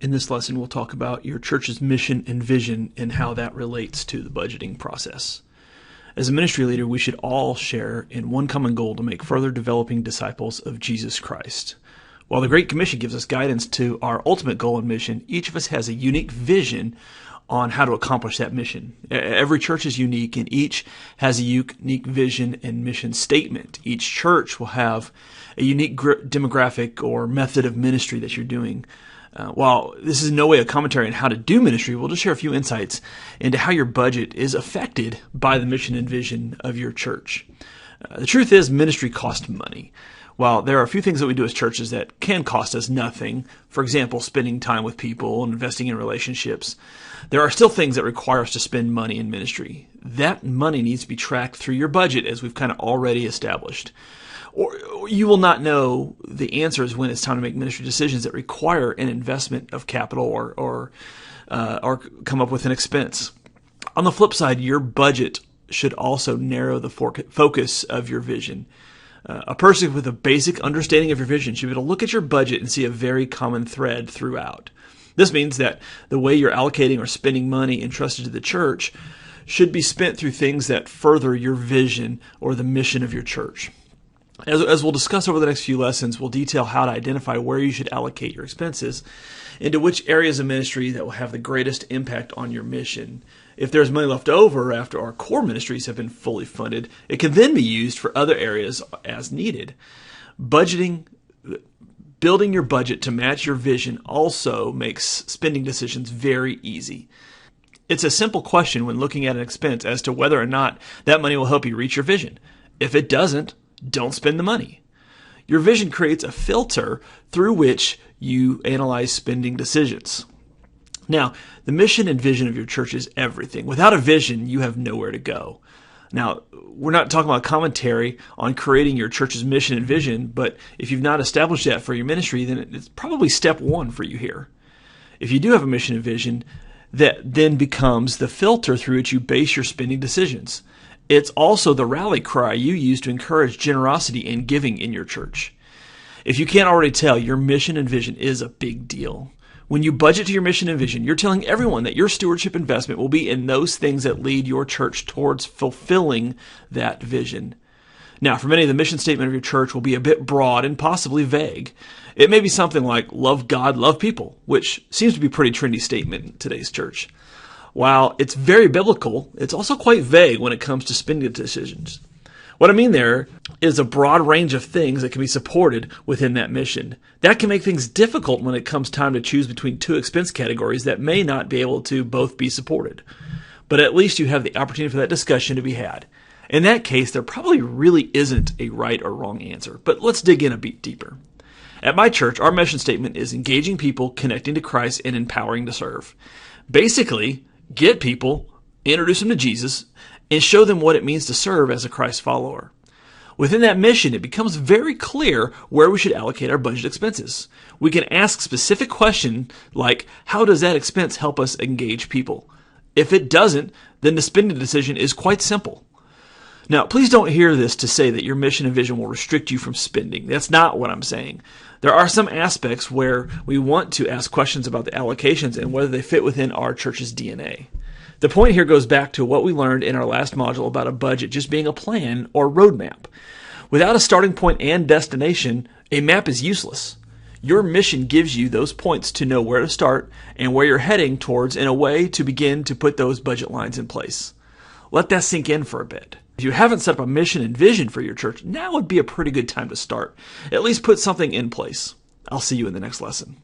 In this lesson, we'll talk about your church's mission and vision and how that relates to the budgeting process. As a ministry leader, we should all share in one common goal to make further developing disciples of Jesus Christ. While the Great Commission gives us guidance to our ultimate goal and mission, each of us has a unique vision on how to accomplish that mission. Every church is unique, and each has a unique vision and mission statement. Each church will have a unique demographic or method of ministry that you're doing. While this is in no way a commentary on how to do ministry, we'll just share a few insights into how your budget is affected by the mission and vision of your church. The truth is, ministry costs money. While there are a few things that we do as churches that can cost us nothing, for example, spending time with people and investing in relationships, there are still things that require us to spend money in ministry. That money needs to be tracked through your budget, as we've kind of already established. Or you will not know the answers when it's time to make ministry decisions that require an investment of capital or come up with an expense. On the flip side, your budget should also narrow the focus of your vision. A person with a basic understanding of your vision should be able to look at your budget and see a very common thread throughout. This means that the way you're allocating or spending money entrusted to the church should be spent through things that further your vision or the mission of your church. As we'll discuss over the next few lessons, we'll detail how to identify where you should allocate your expenses into which areas of ministry that will have the greatest impact on your mission. If there's money left over after our core ministries have been fully funded, it can then be used for other areas as needed. Building your budget to match your vision also makes spending decisions very easy. It's a simple question when looking at an expense as to whether or not that money will help you reach your vision. If it doesn't, don't spend the money. Your vision creates a filter through which you analyze spending decisions. Now, the mission and vision of your church is everything. Without a vision, you have nowhere to go. Now, we're not talking about commentary on creating your church's mission and vision, but if you've not established that for your ministry, then it's probably step one for you here. If you do have a mission and vision, that then becomes the filter through which you base your spending decisions. It's also the rally cry you use to encourage generosity and giving in your church. If you can't already tell, your mission and vision is a big deal. When you budget to your mission and vision, you're telling everyone that your stewardship investment will be in those things that lead your church towards fulfilling that vision. Now, for many, the mission statement of your church will be a bit broad and possibly vague. It may be something like, love God, love people, which seems to be a pretty trendy statement in today's church. While it's very biblical, it's also quite vague when it comes to spending decisions. What I mean there is a broad range of things that can be supported within that mission. That can make things difficult when it comes time to choose between two expense categories that may not be able to both be supported. But at least you have the opportunity for that discussion to be had. In that case, there probably really isn't a right or wrong answer, but let's dig in a bit deeper. At my church, our mission statement is engaging people, connecting to Christ, and empowering to serve. Basically, get people, introduce them to Jesus, and show them what it means to serve as a Christ follower. Within that mission, it becomes very clear where we should allocate our budget expenses. We can ask specific questions like, how does that expense help us engage people? If it doesn't, then the spending decision is quite simple. Now, please don't hear this to say that your mission and vision will restrict you from spending. That's not what I'm saying. There are some aspects where we want to ask questions about the allocations and whether they fit within our church's DNA. The point here goes back to what we learned in our last module about a budget just being a plan or roadmap. Without a starting point and destination, a map is useless. Your mission gives you those points to know where to start and where you're heading towards in a way to begin to put those budget lines in place. Let that sink in for a bit. If you haven't set up a mission and vision for your church, now would be a pretty good time to start. At least put something in place. I'll see you in the next lesson.